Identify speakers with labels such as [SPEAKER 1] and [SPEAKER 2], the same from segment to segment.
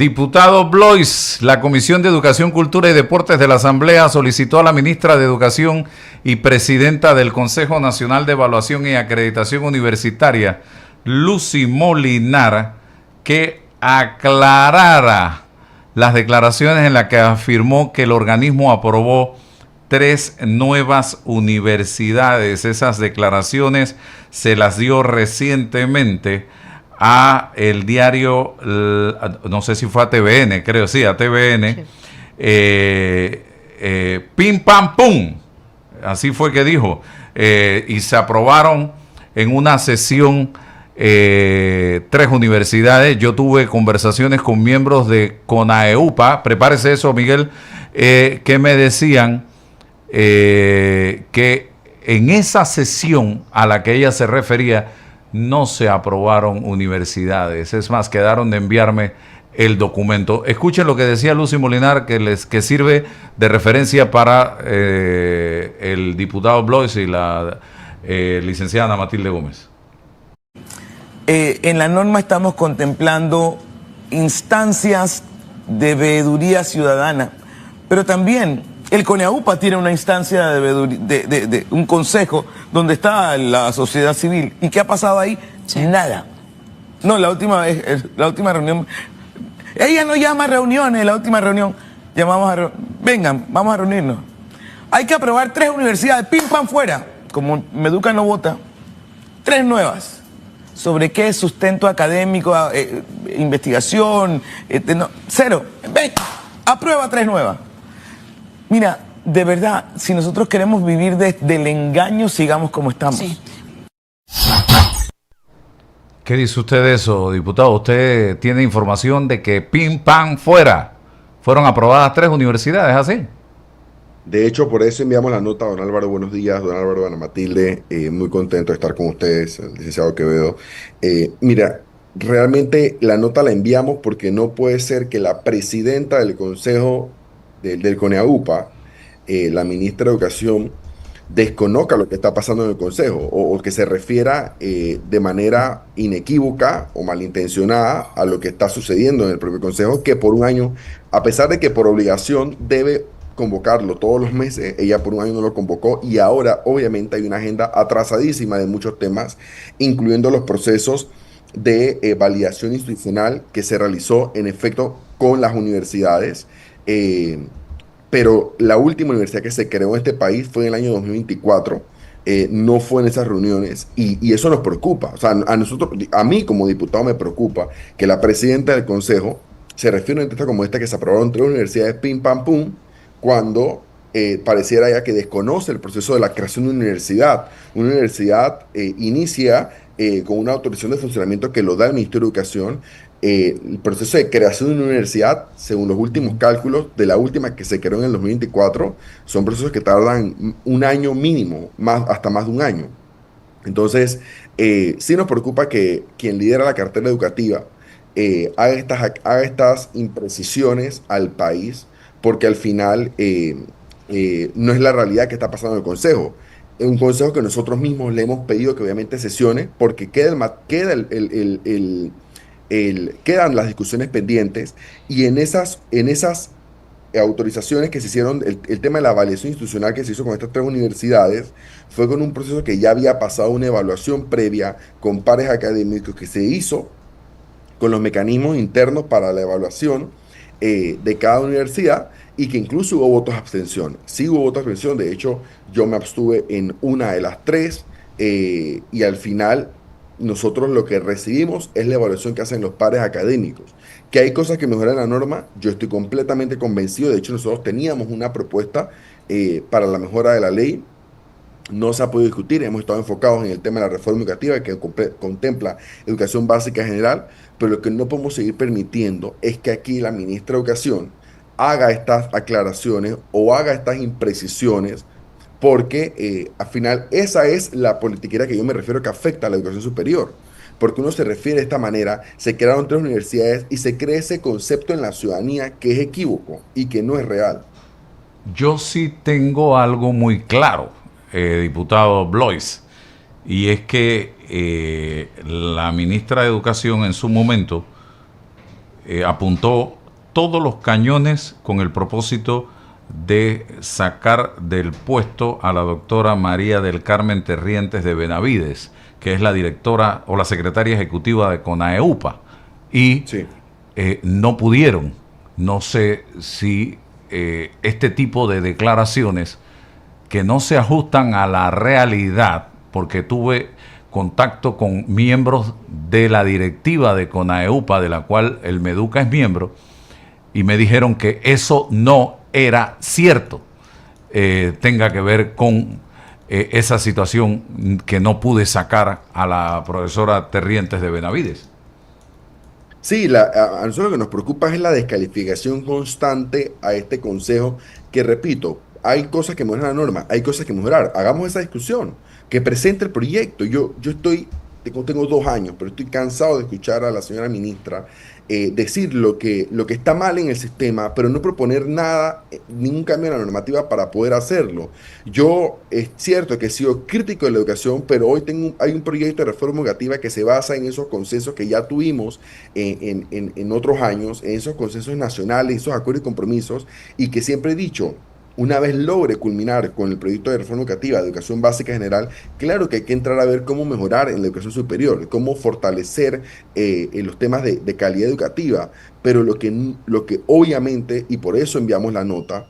[SPEAKER 1] Diputado Blois, la Comisión de Educación, Cultura y Deportes de la Asamblea solicitó a la ministra de Educación y presidenta del Consejo Nacional de Evaluación y Acreditación Universitaria, Lucy Molinar, que aclarara las declaraciones en las que afirmó que el organismo aprobó 3 nuevas universidades. Esas declaraciones se las dio recientemente a el diario, no sé si fue a TVN, creo, sí, a TVN, sí. Pim pam pum, así fue que dijo, y se aprobaron en una sesión 3 universidades. Yo tuve conversaciones con miembros de CONAEUPA, prepárese eso, Miguel, que me decían que en esa sesión a la que ella se refería no se aprobaron universidades. Es más, quedaron de enviarme el documento. Escuchen lo que decía Lucy Molinar, que sirve de referencia para el diputado Blois y la licenciada Ana Matilde Gómez.
[SPEAKER 2] En la norma estamos contemplando instancias de veeduría ciudadana, pero también el CONAEUPA tiene una instancia de un consejo donde está la sociedad civil. ¿Y qué ha pasado ahí? Sí. Nada. No, la última reunión, ella no llama a reuniones, la última reunión llamamos vengan, vamos a reunirnos. Hay que aprobar 3 universidades, pim pam fuera, como Meduca no vota, 3 nuevas. ¿Sobre qué? Sustento académico, investigación, no, 0. Ven, aprueba 3 nuevas. Mira, de verdad, si nosotros queremos vivir del engaño, sigamos como estamos. Sí.
[SPEAKER 1] ¿Qué dice usted de eso, diputado? ¿Usted tiene información de que pim, pam, fuera? Fueron aprobadas 3 universidades, ¿así?
[SPEAKER 3] De hecho, por eso enviamos la nota a don Álvaro. Buenos días, don Álvaro, Ana Matilde. Muy contento de estar con ustedes, el licenciado Quevedo. Mira, realmente la nota la enviamos porque no puede ser que la presidenta del Consejo del CONAEUPA, la ministra de Educación, desconozca lo que está pasando en el Consejo o que se refiera de manera inequívoca o malintencionada a lo que está sucediendo en el propio Consejo, que por un año, a pesar de que por obligación debe convocarlo todos los meses, ella por un año no lo convocó y ahora obviamente hay una agenda atrasadísima de muchos temas, incluyendo los procesos de validación institucional que se realizó en efecto con las universidades. Pero la última universidad que se creó en este país fue en el año 2024, no fue en esas reuniones y eso nos preocupa. O sea, a mí como diputado me preocupa que la presidenta del Consejo se refiere a una encuesta como esta que se aprobaron 3 universidades pim pam pum, cuando pareciera ya que desconoce el proceso de la creación de una universidad. Una universidad inicia con una autorización de funcionamiento que lo da el Ministerio de Educación. El proceso de creación de una universidad, según los últimos cálculos de la última que se creó en el 2024, son procesos que tardan un año mínimo, hasta más de un año. Entonces, sí nos preocupa que quien lidera la cartera educativa haga estas imprecisiones al país, porque al final no es la realidad que está pasando en el Consejo. Es un Consejo que nosotros mismos le hemos pedido que obviamente sesione, porque quedan las discusiones pendientes y en esas autorizaciones que se hicieron, el tema de la validación institucional que se hizo con estas 3 universidades fue con un proceso que ya había pasado una evaluación previa con pares académicos que se hizo con los mecanismos internos para la evaluación de cada universidad y que incluso hubo votos de abstención. Sí hubo votos de abstención, de hecho yo me abstuve en una de las 3 y al final nosotros lo que recibimos es la evaluación que hacen los pares académicos. Que hay cosas que mejoran la norma, yo estoy completamente convencido. De hecho, nosotros teníamos una propuesta para la mejora de la ley. No se ha podido discutir, hemos estado enfocados en el tema de la reforma educativa que contempla educación básica general, pero lo que no podemos seguir permitiendo es que aquí la ministra de Educación haga estas aclaraciones o haga estas imprecisiones, porque al final esa es la politiquera que yo me refiero que afecta a la educación superior, porque uno se refiere de esta manera, se crearon 3 universidades y se crea ese concepto en la ciudadanía que es equívoco y que no es real.
[SPEAKER 1] Yo sí tengo algo muy claro, diputado Blois, y es que la ministra de Educación en su momento apuntó todos los cañones con el propósito de sacar del puesto a la doctora María del Carmen Terrientes de Benavides, que es la directora o la secretaria ejecutiva de CONAEUPA, y
[SPEAKER 3] Sí.
[SPEAKER 1] no pudieron. No sé si este tipo de declaraciones que no se ajustan a la realidad, porque tuve contacto con miembros de la directiva de CONAEUPA, de la cual el Meduca es miembro, y me dijeron que eso no era cierto, tenga que ver con esa situación que no pude sacar a la profesora Terrientes de Benavides.
[SPEAKER 3] Sí, a nosotros lo que nos preocupa es la descalificación constante a este consejo, que repito, hay cosas que mejorar la norma, hay cosas que mejorar. Hagamos esa discusión, que presente el proyecto. Yo tengo 2 años, pero estoy cansado de escuchar a la señora ministra decir lo que está mal en el sistema, pero no proponer nada, ningún cambio en la normativa para poder hacerlo. Yo es cierto que he sido crítico de la educación, pero hoy hay un proyecto de reforma educativa que se basa en esos consensos que ya tuvimos en otros años, en esos consensos nacionales, esos acuerdos y compromisos, y que siempre he dicho, una vez logre culminar con el proyecto de reforma educativa de educación básica general, claro que hay que entrar a ver cómo mejorar en la educación superior, cómo fortalecer en los temas de calidad educativa, pero lo que obviamente, y por eso enviamos la nota,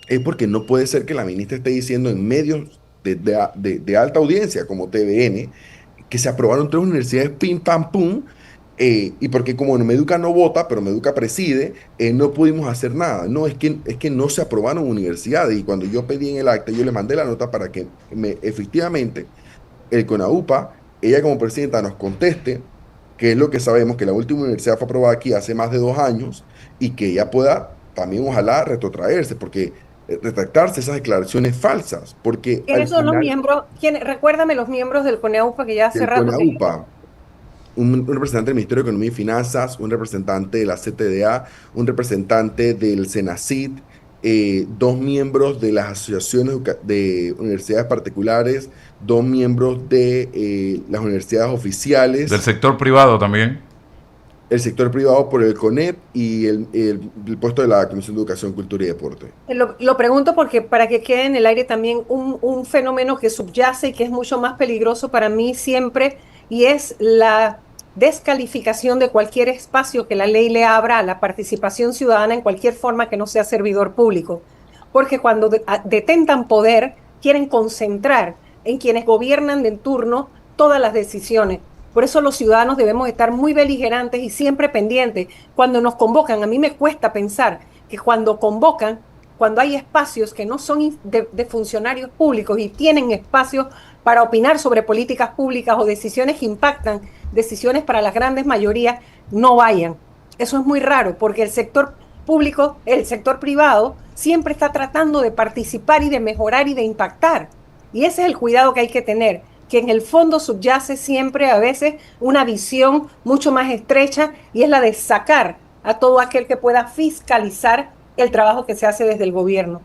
[SPEAKER 3] es porque no puede ser que la ministra esté diciendo en medios de alta audiencia como TVN que se aprobaron 3 universidades pim pam pum, y porque como Meduca no vota, pero Meduca preside, no pudimos hacer nada. No, es que no se aprobaron universidades, y cuando yo pedí en el acta, yo le mandé la nota para que efectivamente el CONAUPA, ella como presidenta, nos conteste qué es lo que sabemos, que la última universidad fue aprobada aquí hace más de 2 años, y que ella pueda también ojalá retrotraerse, porque retractarse esas declaraciones falsas, porque al
[SPEAKER 4] ¿Quiénes son los
[SPEAKER 3] final
[SPEAKER 4] miembros? Recuérdame los miembros del CONEUPA, que ya hace
[SPEAKER 3] el
[SPEAKER 4] rato que...
[SPEAKER 3] CONAUPA, un representante del Ministerio de Economía y Finanzas, un representante de la CTDA, un representante del CENACID, 2 miembros de las asociaciones de universidades particulares, 2 miembros de las universidades oficiales,
[SPEAKER 1] Del sector privado también.
[SPEAKER 3] el sector privado por el CONEP y el puesto de la Comisión de Educación, Cultura y Deporte.
[SPEAKER 4] Lo pregunto porque para que quede en el aire también un fenómeno que subyace y que es mucho más peligroso para mí siempre, y es la descalificación de cualquier espacio que la ley le abra a la participación ciudadana en cualquier forma que no sea servidor público. Porque cuando detentan poder, quieren concentrar en quienes gobiernan de turno todas las decisiones. Por eso los ciudadanos debemos estar muy beligerantes y siempre pendientes cuando nos convocan. A mí me cuesta pensar que cuando convocan, cuando hay espacios que no son de funcionarios públicos y tienen espacios para opinar sobre políticas públicas o decisiones que impactan, decisiones para las grandes mayorías, no vayan. Eso es muy raro porque el sector público, el sector privado, siempre está tratando de participar y de mejorar y de impactar. Y ese es el cuidado que hay que tener, que en el fondo subyace siempre a veces una visión mucho más estrecha, y es la de sacar a todo aquel que pueda fiscalizar el trabajo que se hace desde el gobierno.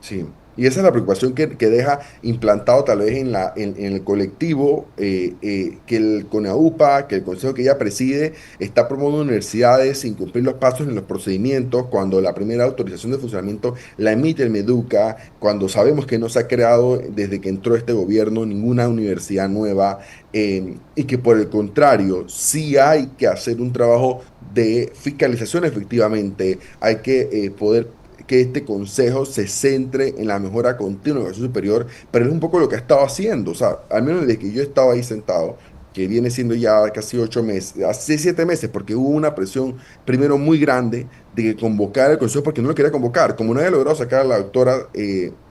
[SPEAKER 3] Sí, y esa es la preocupación que deja implantado tal vez en el colectivo, que el CONAUPA, que el consejo que ella preside, está promoviendo universidades sin cumplir los pasos en los procedimientos, cuando la primera autorización de funcionamiento la emite el Meduca, cuando sabemos que no se ha creado desde que entró este gobierno ninguna universidad nueva, y que por el contrario, sí hay que hacer un trabajo de fiscalización efectivamente, hay que poder que este consejo se centre en la mejora continua de la educación superior, pero es un poco lo que ha estado haciendo, o sea, al menos desde que yo estaba ahí sentado, que viene siendo ya casi 8 meses, hace 7 meses, porque hubo una presión primero muy grande de que convocara el consejo, porque no lo quería convocar, como no había logrado sacar a la doctora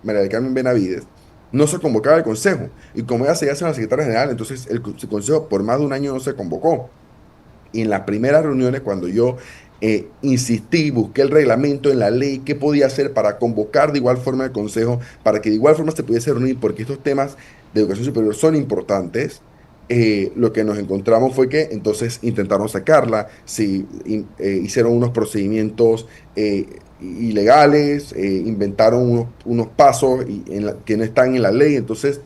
[SPEAKER 3] María del Carmen Benavides, no se convocaba el consejo, y como ella seguía siendo la secretaria general, entonces el consejo por más de un año no se convocó. Y en las primeras reuniones, cuando yo insistí, busqué el reglamento en la ley, qué podía hacer para convocar de igual forma el consejo, para que de igual forma se pudiese reunir, porque estos temas de educación superior son importantes, lo que nos encontramos fue que entonces intentaron sacarla, sí, hicieron unos procedimientos ilegales, inventaron unos pasos que no están en la ley, entonces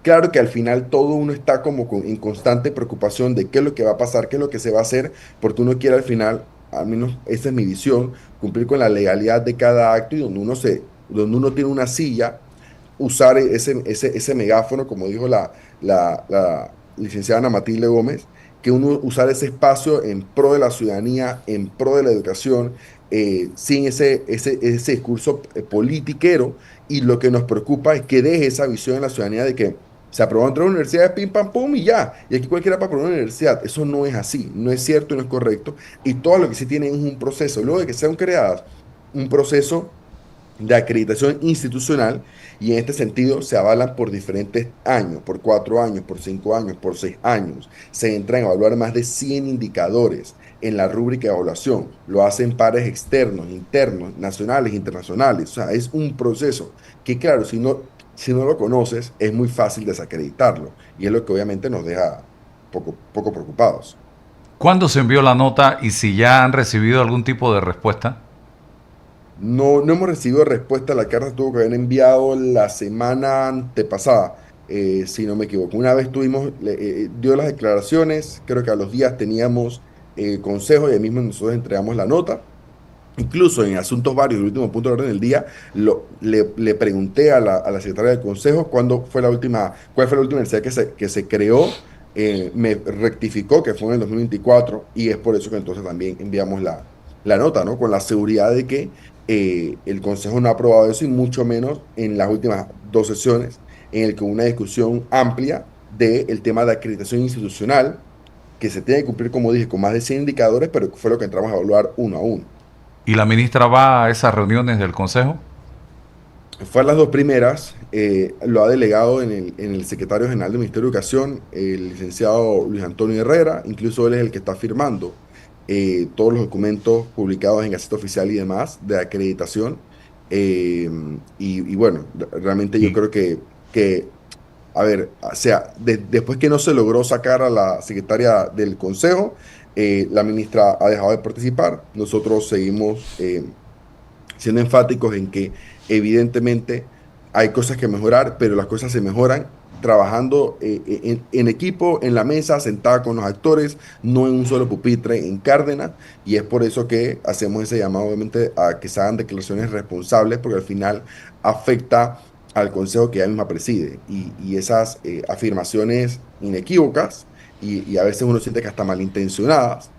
[SPEAKER 3] Claro que al final todo uno está como en constante preocupación de qué es lo que va a pasar, qué es lo que se va a hacer, porque uno quiere al final, al menos esa es mi visión, cumplir con la legalidad de cada acto y donde uno tiene una silla, usar ese megáfono, como dijo la licenciada Ana Matilde Gómez, que uno usar ese espacio en pro de la ciudadanía, en pro de la educación, sin ese discurso politiquero, y lo que nos preocupa es que deje esa visión en la ciudadanía de que se aprobó entre las universidades, pim, pam, pum, y ya. Y aquí cualquiera para aprobar una universidad. Eso no es así, no es cierto y no es correcto. Y todo lo que sí tienen es un proceso. Luego de que sean creadas, un proceso de acreditación institucional, y en este sentido se avalan por diferentes años, por 4 años, por 5 años, por 6 años. Se entran a evaluar más de 100 indicadores en la rúbrica de evaluación. Lo hacen pares externos, internos, nacionales, internacionales. O sea, es un proceso que, claro, si no lo conoces, es muy fácil desacreditarlo. Y es lo que obviamente nos deja poco preocupados.
[SPEAKER 1] ¿Cuándo se envió la nota y si ya han recibido algún tipo de respuesta?
[SPEAKER 3] No hemos recibido respuesta. La carta tuvo que haber enviado la semana antepasada, si no me equivoco. Una vez dio las declaraciones, creo que a los días teníamos consejo y ahí mismo nosotros entregamos la nota. Incluso en asuntos varios, el último punto de orden del día, le pregunté a la secretaria del Consejo cuál fue la última universidad que se creó. Me rectificó que fue en el 2024 y es por eso que entonces también enviamos la nota, ¿no? Con la seguridad de que el Consejo no ha aprobado eso, y mucho menos en las últimas 2 sesiones, en el que hubo una discusión amplia del tema de acreditación institucional, que se tiene que cumplir, como dije, con más de 100 indicadores, pero fue lo que entramos a evaluar uno a uno.
[SPEAKER 1] ¿Y la ministra va a esas reuniones del Consejo?
[SPEAKER 3] Fue a las dos primeras, lo ha delegado en el secretario general del Ministerio de Educación, el licenciado Luis Antonio Herrera. Incluso él es el que está firmando todos los documentos publicados en Gaceta Oficial y demás de acreditación. Eh, y bueno, realmente yo
[SPEAKER 1] Y,
[SPEAKER 3] creo que a ver, o sea, después que no se logró sacar a la secretaria del Consejo, la ministra ha dejado de participar. Nosotros seguimos siendo enfáticos en que evidentemente hay cosas que mejorar, pero las cosas se mejoran trabajando en equipo, en la mesa, sentada con los actores, no en un solo pupitre en Cárdenas, y es por eso que hacemos ese llamado, obviamente, a que se hagan declaraciones responsables, porque al final afecta al consejo que ella misma preside, y esas afirmaciones inequívocas, y a veces uno siente que hasta malintencionadas,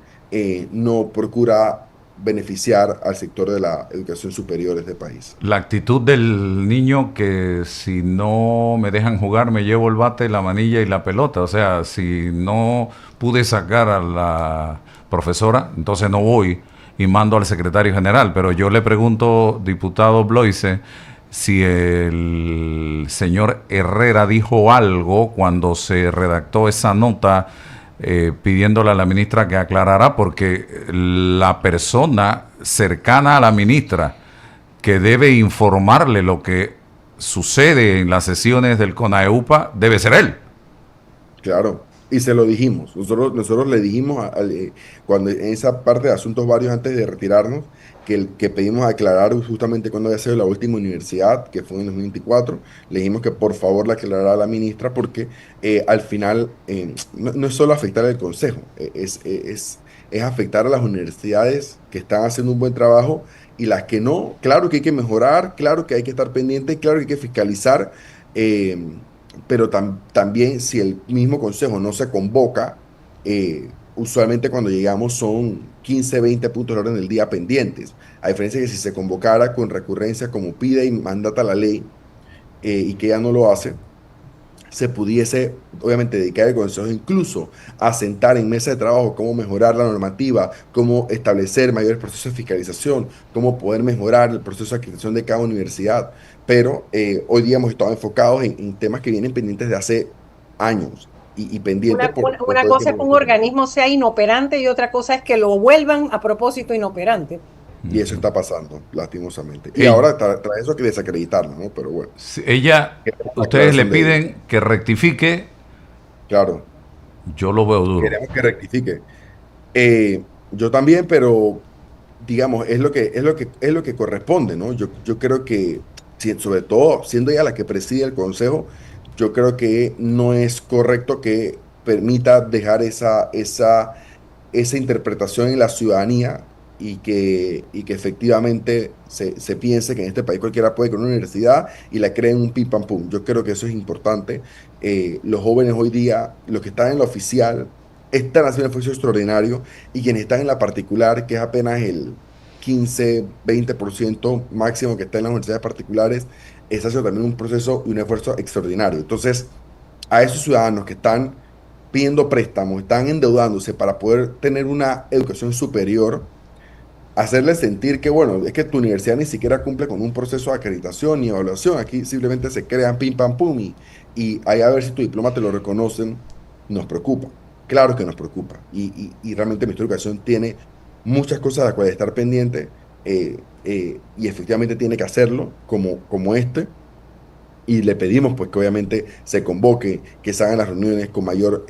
[SPEAKER 3] no procura beneficiar al sector de la educación superior de este país.
[SPEAKER 1] la actitud del niño que si no me dejan jugar me llevo el bate, la manilla y la pelota. O sea, si no pude sacar a la profesora, entonces no voy y mando al secretario general. Pero yo le pregunto, diputado Bloise, si el señor Herrera dijo algo cuando se redactó esa nota pidiéndole a la ministra que aclarara, porque la persona cercana a la ministra que debe informarle lo que sucede en las sesiones del CONAEUPA debe ser él.
[SPEAKER 3] Claro, y se lo dijimos. Nosotros le dijimos cuando en esa parte de asuntos varios antes de retirarnos, que pedimos aclarar justamente cuando había sido la última universidad, que fue en 2024, le dijimos que por favor la aclarara a la ministra, porque al final no es solo afectar al Consejo, es afectar a las universidades que están haciendo un buen trabajo, y las que no. Claro que hay que mejorar, claro que hay que estar pendiente, claro que hay que fiscalizar. eh, pero también, si el mismo consejo no se convoca, usualmente cuando llegamos son 15, 20 puntos de orden del día pendientes. A diferencia de que si se convocara con recurrencia como pide y mandata la ley, y que ya no lo hace, se pudiese obviamente dedicar el consejo incluso a sentar en mesa de trabajo cómo mejorar la normativa, cómo establecer mayores procesos de fiscalización, cómo poder mejorar el proceso de acreditación de cada universidad. Pero hoy día hemos estado enfocados en temas que vienen pendientes de hace años, y pendientes por
[SPEAKER 4] Una
[SPEAKER 3] todo el
[SPEAKER 4] cosa es
[SPEAKER 3] tiempo
[SPEAKER 4] que
[SPEAKER 3] que
[SPEAKER 4] un
[SPEAKER 3] tenemos.
[SPEAKER 4] organismo sea inoperante y otra cosa es que lo vuelvan a propósito inoperante.
[SPEAKER 3] Y eso está pasando, lastimosamente. Y
[SPEAKER 1] Ey,
[SPEAKER 3] ahora trae eso que desacreditarlo, ¿no? Pero bueno,
[SPEAKER 1] si ella,
[SPEAKER 3] queremos la
[SPEAKER 1] ustedes le
[SPEAKER 3] aclaración de ella.
[SPEAKER 1] piden que rectifique,
[SPEAKER 3] Claro,
[SPEAKER 1] yo lo veo duro.
[SPEAKER 3] queremos que rectifique. Yo también, pero digamos, es lo que corresponde, ¿no? Yo creo que, sobre todo siendo ella la que preside el consejo, yo creo que no es correcto que permita dejar esa interpretación en la ciudadanía y que efectivamente se piense que en este país cualquiera puede con una universidad y la creen un pim pam pum. Yo creo que eso es importante. Los jóvenes hoy día, los que están en la oficial, están haciendo un esfuerzo extraordinario y quienes están en la particular, que es apenas el 15-20% máximo que está en las universidades particulares, está haciendo también un proceso y un esfuerzo extraordinario. Entonces, a esos ciudadanos que están pidiendo préstamos, están endeudándose para poder tener una educación superior, hacerles sentir que, bueno, es que tu universidad ni siquiera cumple con un proceso de acreditación ni evaluación, aquí simplemente se crean pim pam pum y ahí a ver si tu diploma te lo reconocen, nos preocupa. Claro que nos preocupa. Y realmente nuestra educación tiene muchas cosas de las cuales estar pendiente y efectivamente tiene que hacerlo como este y le pedimos pues que obviamente se convoque, que se hagan las reuniones con mayor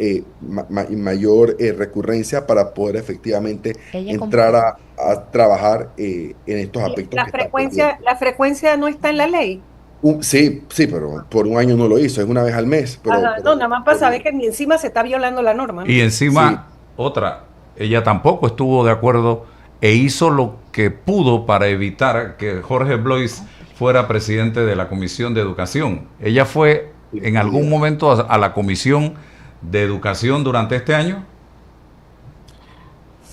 [SPEAKER 3] recurrencia para poder efectivamente
[SPEAKER 5] Ella
[SPEAKER 3] entrar
[SPEAKER 5] convocó.
[SPEAKER 3] a trabajar en estos
[SPEAKER 4] Y
[SPEAKER 3] aspectos que están pendientes.
[SPEAKER 4] la frecuencia no está en la ley.
[SPEAKER 3] Sí, sí, pero por un año no lo hizo, es una vez al mes,
[SPEAKER 4] Ajá, no, nada más para saber que ni encima se está violando la norma, ¿no?
[SPEAKER 1] Y
[SPEAKER 3] sí,
[SPEAKER 1] encima, otra, ella tampoco estuvo de acuerdo e hizo lo que pudo para evitar que Jorge Blois fuera presidente de la Comisión de Educación. Ella fue en algún momento a la Comisión de Educación durante este año.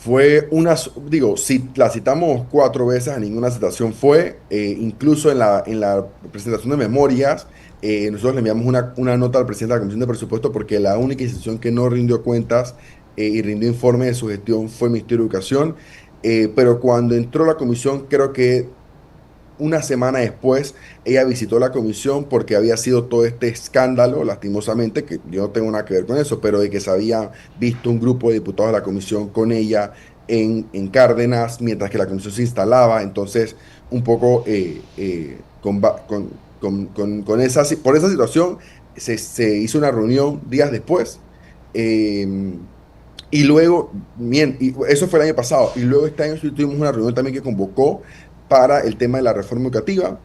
[SPEAKER 3] fue una, digo, si la citamos 4 veces, a ninguna citación fue, incluso en la presentación de memorias, nosotros le enviamos una nota al presidente de la Comisión de Presupuesto porque la única institución que no rindió cuentas y rindió informe de su gestión fue el Ministerio de Educación, pero cuando entró la comisión, creo que una semana después, ella visitó la comisión porque había sido todo este escándalo, lastimosamente, que yo no tengo nada que ver con eso, pero de que se había visto un grupo de diputados de la comisión con ella en Cárdenas, mientras que la comisión se instalaba. Entonces, un poco con por esa situación, se hizo una reunión días después. eh, y luego, y eso fue el año pasado, y luego este año sí tuvimos una reunión también que convocó para el tema de la reforma educativa,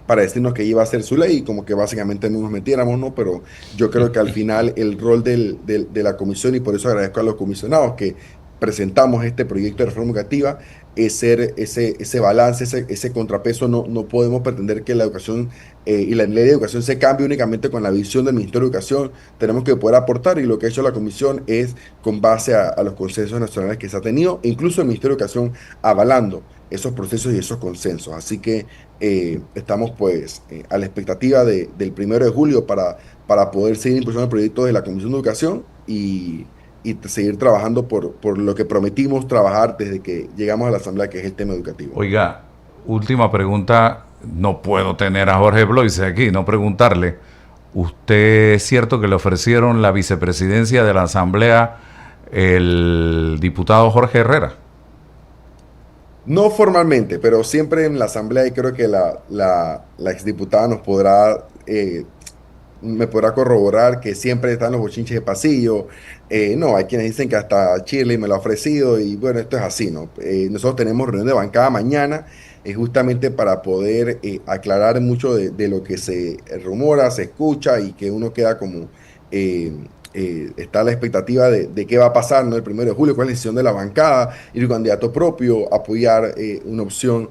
[SPEAKER 3] para decirnos que iba a ser su ley, como que básicamente no nos metiéramos, ¿no? Pero yo creo que al final el rol de la comisión, y por eso agradezco a los comisionados que presentamos este proyecto de reforma educativa, es ser ese balance, ese contrapeso. No podemos pretender que la educación y la ley de educación se cambie únicamente con la visión del Ministerio de Educación. Tenemos que poder aportar y lo que ha hecho la comisión es con base a los consensos nacionales que se ha tenido, incluso el Ministerio de Educación avalando esos procesos y esos consensos. Así que estamos pues a la expectativa del 1 de julio para poder seguir impulsando el proyecto de la Comisión de Educación y seguir trabajando por lo que prometimos trabajar desde que llegamos a la Asamblea, que es el tema educativo.
[SPEAKER 1] Oiga, última pregunta. No puedo tener a Jorge Blois aquí, no preguntarle. ¿Usted es cierto que le ofrecieron la vicepresidencia de la Asamblea el diputado Jorge Herrera?
[SPEAKER 3] No formalmente, pero siempre en la Asamblea, y creo que la exdiputada me podrá corroborar que siempre están los bochinches de pasillo. No, hay quienes dicen que hasta Shirley me lo ha ofrecido y bueno, esto es así, ¿no? Nosotros tenemos reunión de bancada mañana, justamente para poder aclarar mucho de lo que se rumora, se escucha y que uno queda como... está a la expectativa de qué va a pasar, ¿no? El 1 de julio, cuál es la decisión de la bancada, ir un candidato propio, apoyar una opción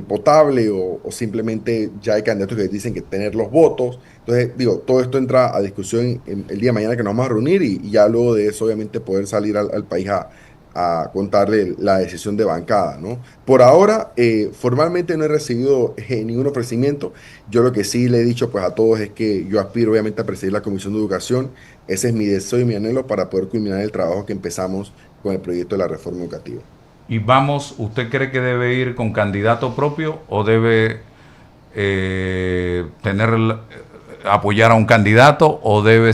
[SPEAKER 3] potable o simplemente ya hay candidatos que dicen que tener los votos. Entonces, digo, todo esto entra a discusión el día de mañana que nos vamos a reunir y ya luego de eso, obviamente, poder salir al país a contarle la decisión de bancada, ¿no? Por ahora, formalmente no he recibido ningún ofrecimiento. Yo lo que sí le he dicho pues a todos es que yo aspiro obviamente a presidir la Comisión de Educación. Ese es mi deseo y mi anhelo para poder culminar el trabajo que empezamos con el proyecto de la reforma educativa.
[SPEAKER 1] Y vamos, ¿usted cree que debe ir con candidato propio o debe apoyar a un candidato o debe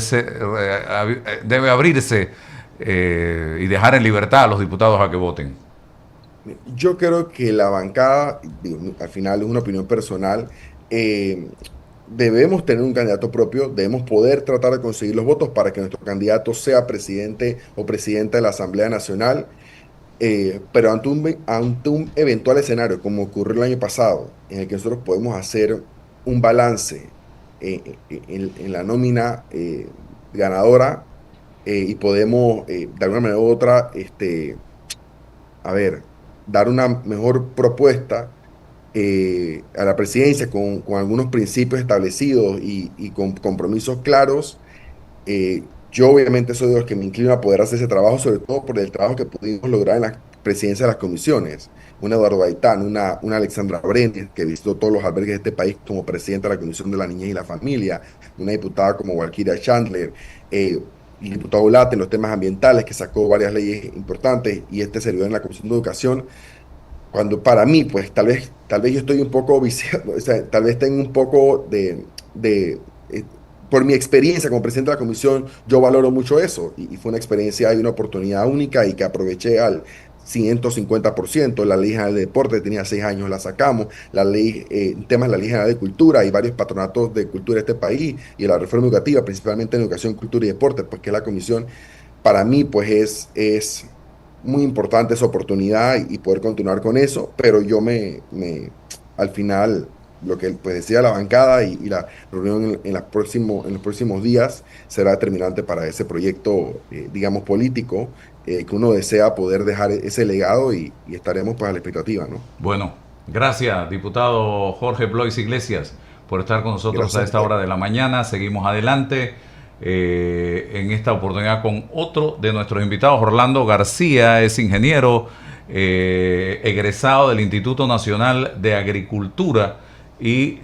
[SPEAKER 1] abrirse y dejar en libertad a los diputados a que voten?
[SPEAKER 3] Yo creo que la bancada, digo, al final es una opinión personal, eh, debemos tener un candidato propio, debemos poder tratar de conseguir los votos para que nuestro candidato sea presidente o presidenta de la Asamblea Nacional. Pero ante un eventual escenario como ocurrió el año pasado, en el que nosotros podemos hacer un balance en la nómina ganadora y podemos, de alguna manera u otra, dar una mejor propuesta a la presidencia con algunos principios establecidos y con compromisos claros. Yo obviamente soy de los que me inclino a poder hacer ese trabajo, sobre todo por el trabajo que pudimos lograr en la presidencia de las comisiones. Un Eduardo Gaitán, una Alexandra Brenes, que visitó todos los albergues de este país como presidenta de la Comisión de la Niñez y la Familia, una diputada como Walkiria Chandler, el diputado Ulate en los temas ambientales, que sacó varias leyes importantes, y este servidor en la Comisión de Educación, cuando para mí, pues tal vez yo estoy un poco viciado, o sea, tal vez tengo un poco por mi experiencia como presidente de la comisión, yo valoro mucho eso, y fue una experiencia y una oportunidad única y que aproveché al 150%. La ley general de deporte tenía 6 años, la sacamos. La ley, temas de la ley general de cultura, y varios patronatos de cultura de este país, y la reforma educativa, principalmente en educación, cultura y deporte, pues que es la comisión, para mí pues es muy importante esa oportunidad y poder continuar con eso, pero yo al final, lo que pues decía la bancada y la reunión en los próximos días será determinante para ese proyecto, digamos, político, que uno desea poder dejar ese legado, y estaremos pues a la expectativa, ¿no?
[SPEAKER 1] Bueno, gracias, diputado Jorge Blois Iglesias, por estar con nosotros
[SPEAKER 3] Gracias
[SPEAKER 1] a esta hora de la mañana. Seguimos adelante en esta oportunidad con otro de nuestros invitados. Orlando García es ingeniero egresado del Instituto Nacional de Agricultura y